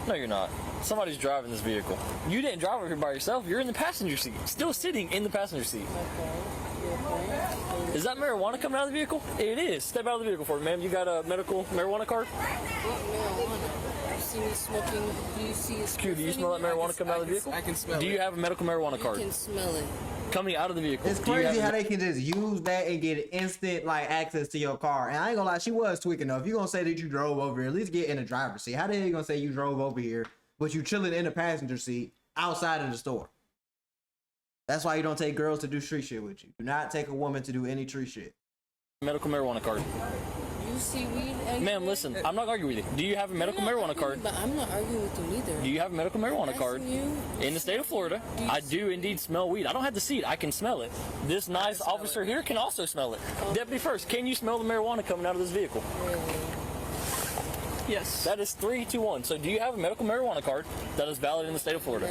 No, you're not. Somebody's driving this vehicle. You didn't drive over here by yourself. You're in the passenger seat. Still sitting in the passenger seat. Okay. Is that marijuana coming out of the vehicle? It is. Step out of the vehicle for me, ma'am. You got a medical marijuana card? What marijuana? You see me smoking? Do you see a Q, do you smell that marijuana coming out of the vehicle? I can smell it. Do you have a medical marijuana card? You can smell it. Coming out of the vehicle. It's Do you crazy have how they can just use that and get instant like access to your car. And I ain't gonna lie, she was tweaking though. If you gonna say that you drove over here, at least get in the driver's seat. How the hell you gonna say you drove over here, but you chilling in the passenger seat outside of the store? That's why you don't take girls to do street shit with you. Do not take a woman to do any street shit. medical marijuana card? You see weed? Ma'am, listen, I'm not arguing with you. Do you have a medical marijuana card? But I'm not arguing with you either. Do you have a medical marijuana card? You? In the state of Florida, I do indeed smell weed. I don't have to see it. I can smell it. This nice officer here can also smell it. Deputy First, can you smell the marijuana coming out of this vehicle? Really? Yes. That is 3, 2, 1. So do you have a medical marijuana card that is valid in the state of Florida?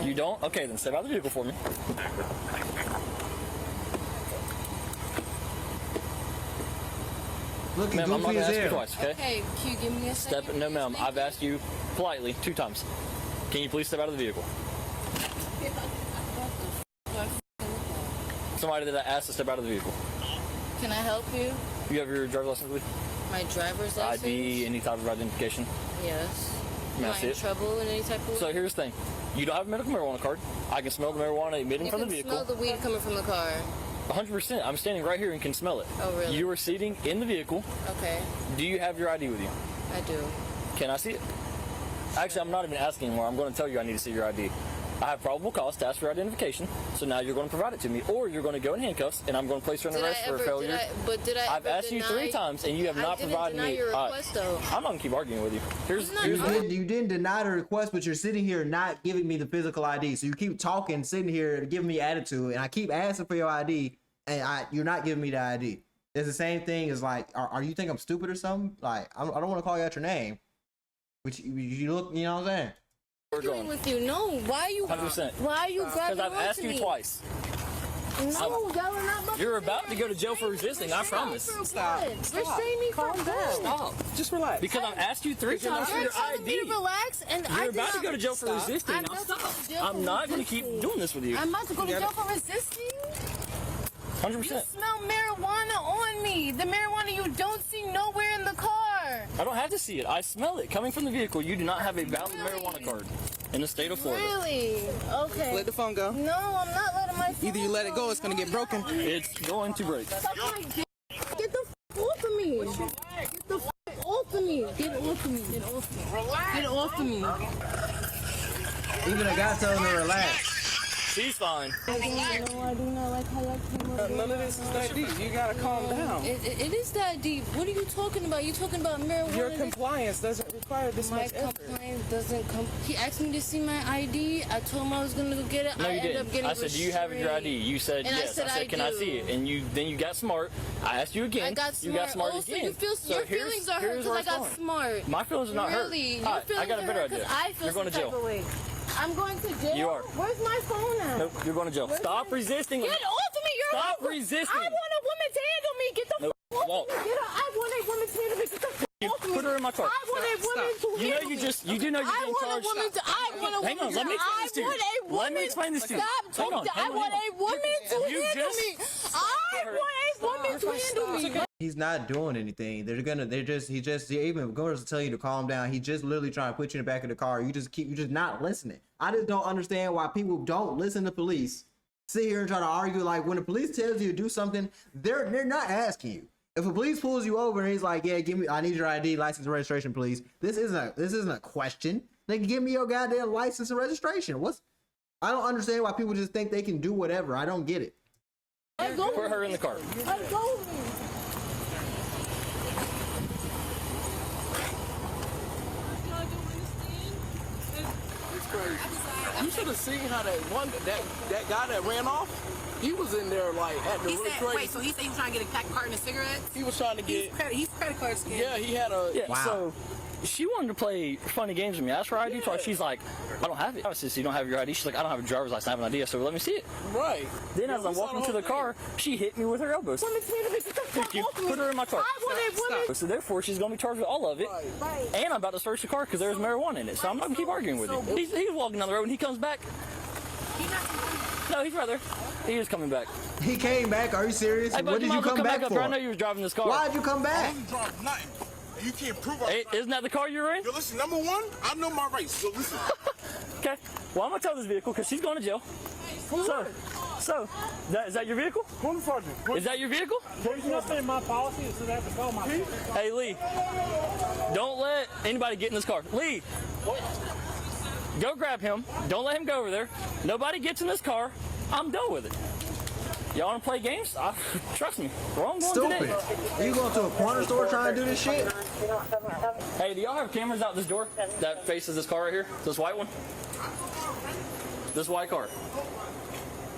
You don't? Okay, then step out of the vehicle for me. Looking Ma'am, I'm not goofy going as to ask you hell. twice, okay? Okay, Q, give me a second. No, ma'am. I've asked you politely 2 times. Can you please step out of the vehicle? Somebody that I asked to step out of the vehicle. Can I help you? You have your driver's license with you? My driver's license? ID, any type of identification? Yes. May I Am I see in it? trouble in any type of way? So here's the thing. You don't have a medical marijuana card. I can smell the marijuana emitting You from the can vehicle. smell the weed coming from the car. 100%. I'm standing right here and can smell it. Oh, really? You are sitting in the vehicle. Okay, Do you have your ID with you? I do. Can I see it? Actually, I'm not even asking anymore. I'm going to tell you I need to see your ID. I have probable cause to ask for identification, so now you're going to provide it to me, or you're going to go in handcuffs, and I'm going to place you under arrest for failure. I've asked you 3 times, and you have not provided me. I didn't deny your request, though. I'm not going to keep arguing with you. Here's You didn't deny the request, but you're sitting here not giving me the physical ID. So you keep talking, sitting here, giving me attitude, and I keep asking for your ID, and you're not giving me the ID. It's the same thing as like, are you think I'm stupid or something? Like, I don't want to call you out your name, but you look, you know what I'm saying? we're arguing going. with you. No, why are you? 100%. Why are you grabbing Because I've onto asked you me? twice. No, y'all are not. You're about to go to jail for resisting. I promise. Stop. Restrain me from that. Stop. Just relax. Because I've asked you 3 times for You're your telling me ID. to relax, and You're about to go to jail for Stop. resisting. I'm Now about to stop. go to jail I'm for not going to keep resisting. doing this with you. I'm about to go to jail for resisting. 100%. You smell marijuana on me. The marijuana you don't see nowhere in the car. I don't have to see it. I smell it coming from the vehicle. You do not have a valid Really? marijuana card in the state of Florida. Really? Okay. Let the phone go. No, I'm not letting my phone Either you let it go, it's gonna get broken. It's going to break. Get the f off of me. Get the f off of me. Get off of me. Get off of me. Get off of me. Even a guy told him to relax. She's fine. No, I do not like how y'all came up. None of this is that deep. You gotta calm down. It is that deep. What are you talking about? You talking about marijuana? Your compliance doesn't require this My much effort. compliance doesn't come. He asked me to see my ID. I told him I was gonna go get it. No, I you ended up didn't. getting I said, do you have your ID? You said, And I yes. said, I can I do. see it? And then you got smart. I asked you again. I got smart. You got smart Also, again. you feel, So your here's- feelings are hurt here's because where I it's got going. smart. My feelings are not hurt. Really? Your All right, feelings I got a are better hurt idea. 'cause I feel You're going to some type jail. of way. I'm going to jail. You are. Where's my phone now? Nope, you're going to jail. Stop resisting. Get off of me! You're Stop resisting. I want a woman to handle me. Get the Nope, f off won't. of me. Get her. I want a woman to handle me. Get the f off of me. Put her in my car. I want a woman to You know handle you me. just, you do know you're I getting want a charged. woman to. I want a woman. Hang on, let me explain this to you. I want a woman. Let me explain this to you. Stop Hang on, talking. hang I on, want hang a woman to You handle just- me. I want a woman to handle me. He's not doing anything. He even goes to tell you to calm down. He's just literally trying to put you in the back of the car. You're just not listening. I just don't understand why people don't listen to police. Sit here and try to argue like when the police tells you to do something, they're not asking you. If a police pulls you over and he's like, yeah, I need your ID, license, and registration, please. This isn't a question. They can give me your goddamn license and registration. I don't understand why people just think they can do whatever. I don't get it. Put her in the car. Let go of me. It's crazy. You should have seen how that guy that ran off, he was in there like at the He said, registration. wait, so he said he was trying to get a carton of cigarettes? He was trying to get. He's credit card scam. Yeah, he had a. Yeah, Wow. so she wanted to play funny games with me. I asked for her ID twice. She's like, I don't have it. I said, so you don't have your ID? She's like, I don't have a driver's license. I have an ID. So let me see it. Right. Then as I'm walking to the car, she hit me with her elbows. Put her in my car. So therefore, she's going to be charged with all of it. Right. And I'm about to search the car because there's marijuana in it. So I'm not going to keep arguing with him. He's walking down the road and he comes back. No, he's right there. He is coming back. He came back. Are you serious? Hey, What did you come back for? I know you was driving this car. Why'd you come I back? didn't drive nothing. You can't prove Hey, isn't that the car you were in? Yo, listen, number one, I know my rights. So listen. Okay. Well, I'm going to tell this vehicle because she's going to jail. So, is that your vehicle? Is that your vehicle? There's nothing in my policy that says I have to call my car. Hey, Lee, don't let anybody get in this car. Lee, go grab him. Don't let him go over there. Nobody gets in this car. I'm done with it. Y'all want to play games? Trust me, we're all going Stupid. today. You going to a corner store trying to do this shit? Hey, do y'all have cameras out this door that faces this car right here? This white one? This white car.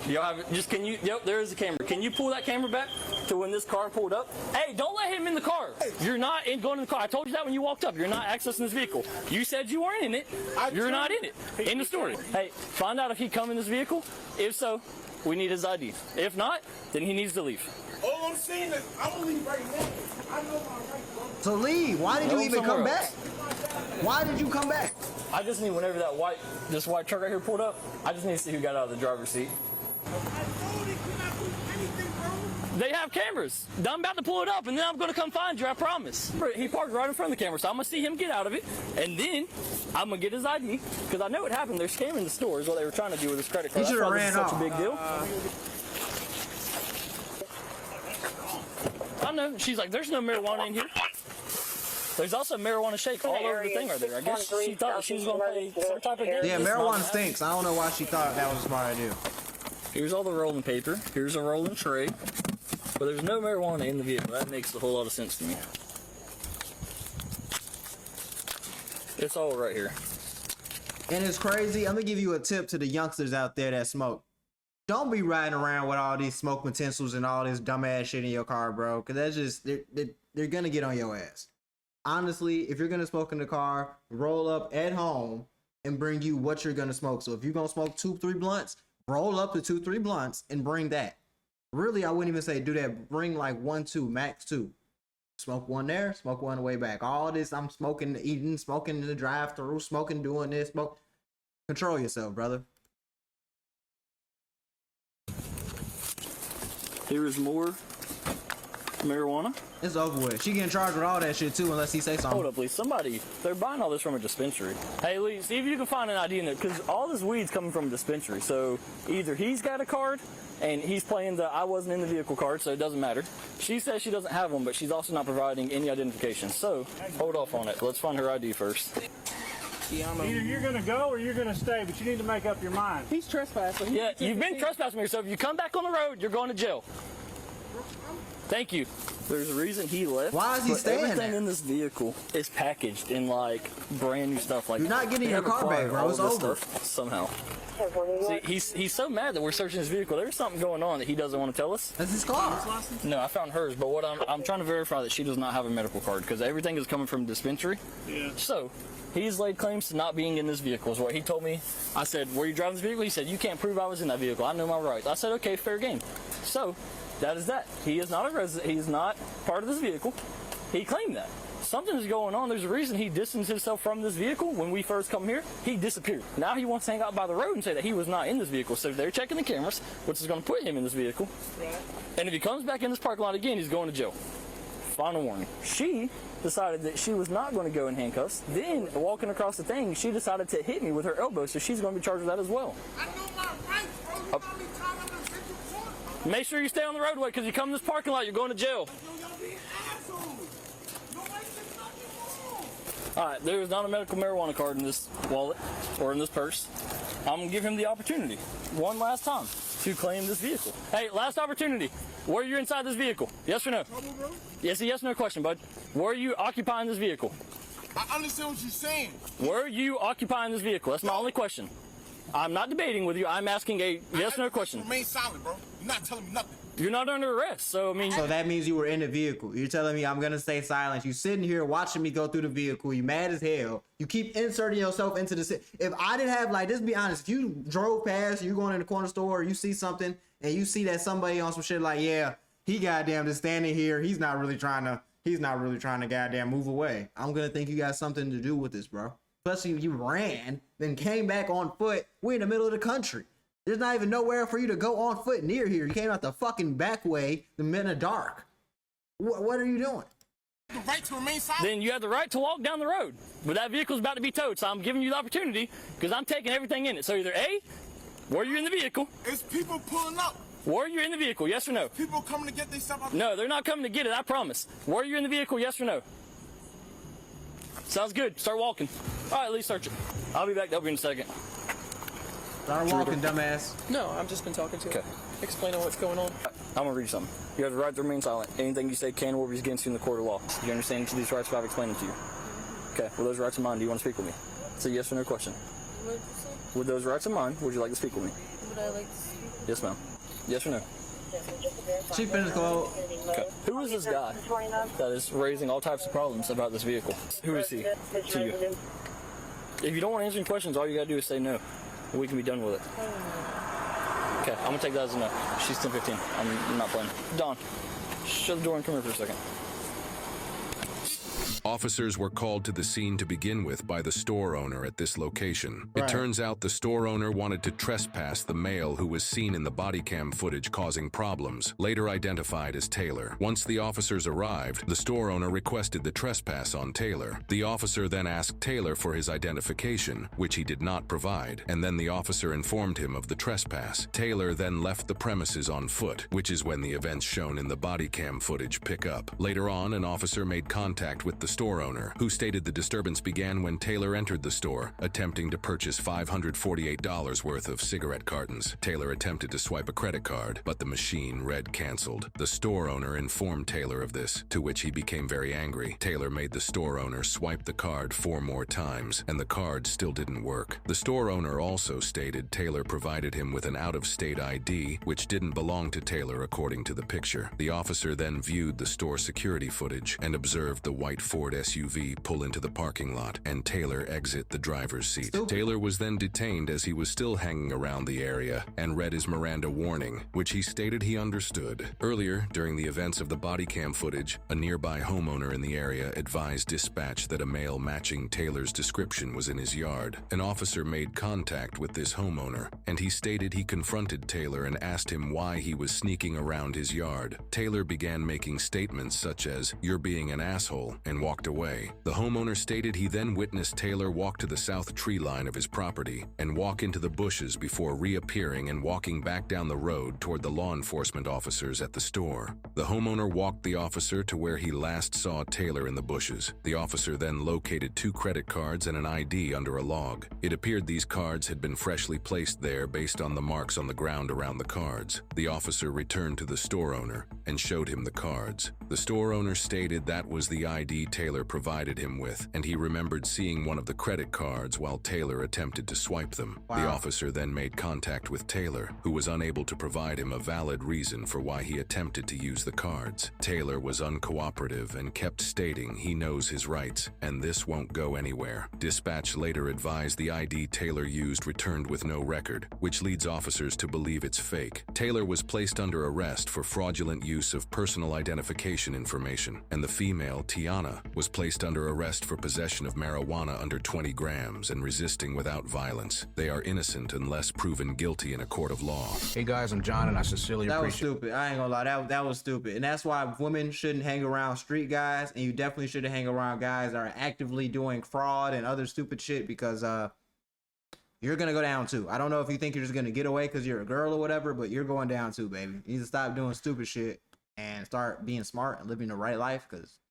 Do y'all have it? Just can you? Yep, there is a camera. Can you pull that camera back to when this car pulled up? Hey, don't let him in the car. You're not going in the car. I told you that when you walked up. You're not accessing this vehicle. You said you weren't in it. You're not in it. End of story. Hey, find out if he come in this vehicle. If so, we need his ID. If not, then he needs to leave. All I'm saying is, I'm gonna leave right now. I know my rights, bro. So leave. Why did you even come back? Why did you come back? I just need whenever this white truck right here pulled up, I just need to see who got out of the driver's seat. I told you cannot do anything, bro. They have cameras. I'm about to pull it up, and then I'm going to come find you, I promise. He parked right in front of the camera, so I'm going to see him get out of it, and then I'm going to get his ID, because I know what happened. They're scamming the store is what they were trying to do with his credit card. He should have ran off. Such a big deal. I know. She's like, there's no marijuana in here. There's also marijuana shake all over the thing right there. I guess she thought that she was going to play some type of game. Yeah, marijuana stinks. I don't know why she thought that was a smart idea. Here's all the rolling paper. Here's a rolling tray. But there's no marijuana in the vehicle. That makes a whole lot of sense to me. It's all right here. And it's crazy. I'm gonna give you a tip to the youngsters out there that smoke. Don't be riding around with all these smoke utensils and all this dumbass shit in your car, bro. Cause that's just they're gonna get on your ass. Honestly, if you're gonna smoke in the car, roll up at home and bring you what you're gonna smoke. So if you're gonna smoke 2-3 blunts, roll up to 2-3 blunts and bring that. Really, I wouldn't even say do that. Bring like 1-2, max 2. Smoke one there, smoke one on the way back. All this, I'm smoking, eating, smoking in the drive-thru, smoking, doing this, smoke. Control yourself, brother. Here is more marijuana. It's over with. She getting charged with all that shit too, unless he say something. Hold up, please. They're buying all this from a dispensary. Hey, Lee, see if you can find an ID in there, because all this weed's coming from a dispensary. So either he's got a card, and he's playing the I wasn't in the vehicle card, so it doesn't matter. She says she doesn't have one, but she's also not providing any identification. So hold off on it. Let's find her ID first. Either you're going to go or you're going to stay, but you need to make up your mind. He's trespassing. Yeah, you've been trespassing me, so if you come back on the road, you're going to jail. Thank you. There's a reason he left. Why is he staying Everything there? in this vehicle is packaged in like brand new stuff. Like You're not getting they your have car back, acquired bro. all It's this over. stuff somehow. See, he's so mad that we're searching his vehicle. There's something going on that he doesn't want to tell us. That's his car. No, I found hers, but what I'm trying to verify that she does not have a medical card because everything is coming from dispensary. Yeah. So he's laid claims to not being in this vehicle is what he told me. I said, were you driving this vehicle? He said, you can't prove I was in that vehicle. I know my rights. I said, okay, fair game. So that is that. He is not a resident. He's not part of this vehicle. He claimed that. Something is going on. There's a reason he distanced himself from this vehicle when we first come here. He disappeared. Now he wants to hang out by the road and say that he was not in this vehicle. So they're checking the cameras, which is going to put him in this vehicle. Right. And if he comes back in this parking lot again, he's going to jail. Final warning. She decided that she was not going to go in handcuffs. Then, walking across the thing, she decided to hit me with her elbow, so she's going to be charged with that as well. I know my rights, bro. You know how many times I'm gonna sit you for? Make sure you stay on the roadway, because you come in this parking lot, you're going to jail. Yo, y'all being assholes. Nobody said nothing wrong. Alright, there is not a medical marijuana card in this wallet, or in this purse. I'm going to give him the opportunity, one last time, to claim this vehicle. Hey, last opportunity. Were you inside this vehicle? Yes or no? Trouble, bro? Yes, a yes or no question, bud. Were you occupying this vehicle? I understand what you're saying. Were you occupying this vehicle? That's my only question. I'm not debating with you. I'm asking a yes or no question. Remain silent, bro. You're not telling me nothing. You're not under arrest, so I mean. So that means you were in the vehicle. You're telling me I'm gonna stay silent. You sitting here watching me go through the vehicle. You mad as hell. You keep inserting yourself into the. If I didn't have like, just be honest. If you drove past, you going in the corner store, or you see something, and you see that somebody on some shit like, yeah, he goddamn just standing here. He's not really trying to goddamn move away. I'm gonna think you got something to do with this, bro. Especially if you ran, then came back on foot. We're in the middle of the country. There's not even nowhere for you to go on foot near here. You came out the fucking back way, the in the dark. What are you doing? The right to remain silent. Then you have the right to walk down the road. But that vehicle's about to be towed, so I'm giving you the opportunity because I'm taking everything in it. So either A, were you in the vehicle? It's people pulling up. Were you in the vehicle? Yes or no? People coming to get their stuff out. No, they're not coming to get it, I promise. Were you in the vehicle? Yes or no? Sounds good. Start walking. All right, Lee, search it. I'll be back to help you in a second. Start walking, dumbass. No, I've just been talking to him. Okay. Explaining what's going on. I'm gonna read you something. You have the right to remain silent. Anything you say can or will be against you in the court of law. Do you understand each of these rights if I've explained them to you? Okay. Well, those rights of mine, do you want to speak with me? It's a yes or no question. What did you say? With those rights of mine, would you like to speak with me? Would I like to speak? Yes, ma'am. Yes or no? She finished quote. Okay. Who is this guy that is raising all types of problems about this vehicle? Who is he to you? If you don't want to answer any questions, all you gotta do is say no. We can be done with it. Okay, I'm gonna take that as a no. She's 10-15. I'm not playing. Don, shut the door and come here for a second. Officers were called to the scene to begin with by the store owner at this location. Right. It turns out the store owner wanted to trespass the male who was seen in the body cam footage causing problems, later identified as Taylor. Once the officers arrived, the store owner requested the trespass on Taylor. The officer then asked Taylor for his identification, which he did not provide, and then the officer informed him of the trespass. Taylor then left the premises on foot, which is when the events shown in the body cam footage pick up. Later on, an officer made contact with the store owner, who stated the disturbance began when Taylor entered the store, attempting to purchase $548 worth of cigarette cartons. Taylor attempted to swipe a credit card, but the machine read canceled. The store owner informed Taylor of this, to which he became very angry. Taylor made the store owner swipe the card 4 more times, and the card still didn't work. The store owner also stated Taylor provided him with an out-of-state ID, which didn't belong to Taylor according to the picture. The officer then viewed the store security footage and observed the white Ford SUV pull into the parking lot and Taylor exit the driver's seat. Stupid. Taylor was then detained as he was still hanging around the area and read his Miranda warning, which he stated he understood. Earlier, during the events of the body cam footage, a nearby homeowner in the area advised dispatch that a male matching Taylor's description was in his yard. An officer made contact with this homeowner, and he stated he confronted Taylor and asked him why he was sneaking around his yard. Taylor began making statements such as, "You're being an asshole," and walked away. The homeowner stated he then witnessed Taylor walk to the south tree line of his property and walk into the bushes before reappearing and walking back down the road toward the law enforcement officers at the store. The homeowner walked the officer to where he last saw Taylor in the bushes. The officer then located 2 credit cards and an ID under a log. It appeared these cards had been freshly placed there based on the marks on the ground around the cards. The officer returned to the store owner and showed him the cards. The store owner stated that was the ID Taylor provided him with, and he remembered seeing one of the credit cards while Taylor attempted to swipe them. Wow. The officer then made contact with Taylor, who was unable to provide him a valid reason for why he attempted to use the cards. Taylor was uncooperative and kept stating he knows his rights, and this won't go anywhere. Dispatch later advised the ID Taylor used returned with no record, which leads officers to believe it's fake. Taylor was placed under arrest for fraudulent use of personal identification information, and the female, Tiana, was placed under arrest for possession of marijuana under 20 grams and resisting without violence. They are innocent unless proven guilty in a court of law. Hey guys, I'm John and I sincerely That was appreciate stupid. I ain't gonna lie. That was stupid. And that's why women shouldn't hang around street guys, and you definitely shouldn't hang around guys that are actively doing fraud and other stupid shit, because you're gonna go down too. I don't know if you think you're just gonna get away because you're a girl or whatever, but you're going down too, baby. You need to stop doing stupid shit and start being smart and living the right life, because